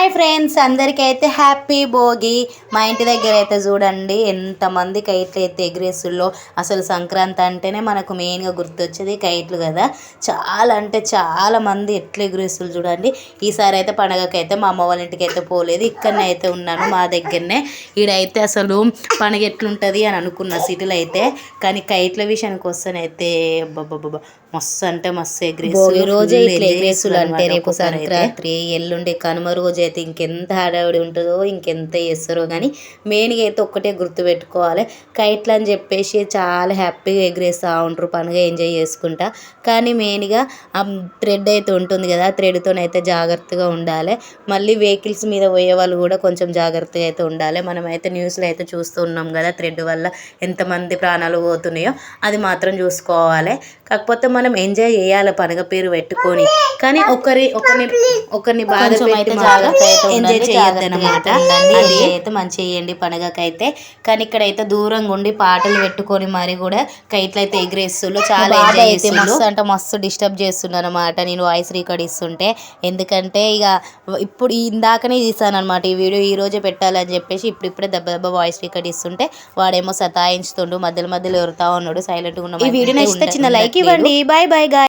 Hi friends, అందరికైతే happy Bhogi. మా ఇంటి దగ్గర అయితే చూడండి ఎంతమంది కైట్లు అయితే ఎగిరేసుల్లో. అసలు సంక్రాంతి అంటేనే మనకు మెయిన్గా గుర్తొచ్చేది కైట్లు కదా. చాలా అంటే చాలా మంది ఎట్లా ఎగిరేస్తులు చూడండి. ఈసారి అయితే పండగకైతే మా అమ్మ వాళ్ళ ఇంటికి అయితే పోలేదు, ఇక్కడనే అయితే ఉన్నాను మా దగ్గరనే. ఈడైతే అసలు పండగ ఎట్లుంటుంది అని అనుకున్న సిటీలో అయితే, కానీ కైట్ల విషయానికి వస్తేనైతే బాబా మస్తు అంటే మస్తు ఎగిరేసు. రోజే ఇట్లా ఎగిరేసులు అంటే రేపు సంక్రాంతి, ఎల్లుండి కనుమ రోజు అయితే ఇంకెంత హడావిడి ఉంటుందో, ఇంకెంత చేస్తారో. కానీ మెయిన్గా అయితే ఒక్కటే గుర్తుపెట్టుకోవాలి, కైట్లు అని చెప్పేసి చాలా హ్యాపీగా ఎగిరేస్తూ ఉంటారు, పండుగ ఎంజాయ్ చేసుకుంటా. కానీ మెయిన్గా ఆ థ్రెడ్ అయితే ఉంటుంది కదా, థ్రెడ్తోనైతే జాగ్రత్తగా ఉండాలి. మళ్ళీ వెహికల్స్ మీద పోయే వాళ్ళు కూడా కొంచెం జాగ్రత్తగా అయితే ఉండాలి. మనమైతే న్యూస్లో అయితే చూస్తూ ఉన్నాం కదా, థ్రెడ్ వల్ల ఎంతమంది ప్రాణాలు పోతున్నాయో, అది మాత్రం చూసుకోవాలి. కాకపోతే మనం ఎంజాయ్ చేయాలి పండుగ పేరు పెట్టుకొని, కానీ ఒకరిని బాధ పెట్టి ఎంజాయ్ చేయొద్దన్నమాట. అది అయితే మంచిగా చేయండి పండుగకైతే. కానీ ఇక్కడైతే దూరంగా ఉండి పాటలు పెట్టుకొని మరి కూడా కైట్లు అయితే ఎగిరేస్తున్నారు. చాలా ఎంజాయ్ అయితే మస్తు అంటే మస్తు డిస్టర్బ్ చేస్తున్నారు అనమాట నేను వాయిస్ రికార్డ్ ఇస్తుంటే. ఎందుకంటే ఇక ఇప్పుడు ఇందాకనే తీసాను అనమాట ఈ వీడియో, ఈ రోజే పెట్టాలని చెప్పేసి ఇప్పుడిప్పుడే దెబ్బ దెబ్బ వాయిస్ రికార్డ్ ఇస్తుంటే వాడేమో సతాయించుతుండు, మధ్యలో మధ్యలో ఎరుతా ఉన్నాడు. సైలెంట్గా ఉన్న ఈ వీడియో నచ్చితే చిన్న లైక్ ఇవ్వండి. Bye bye guys.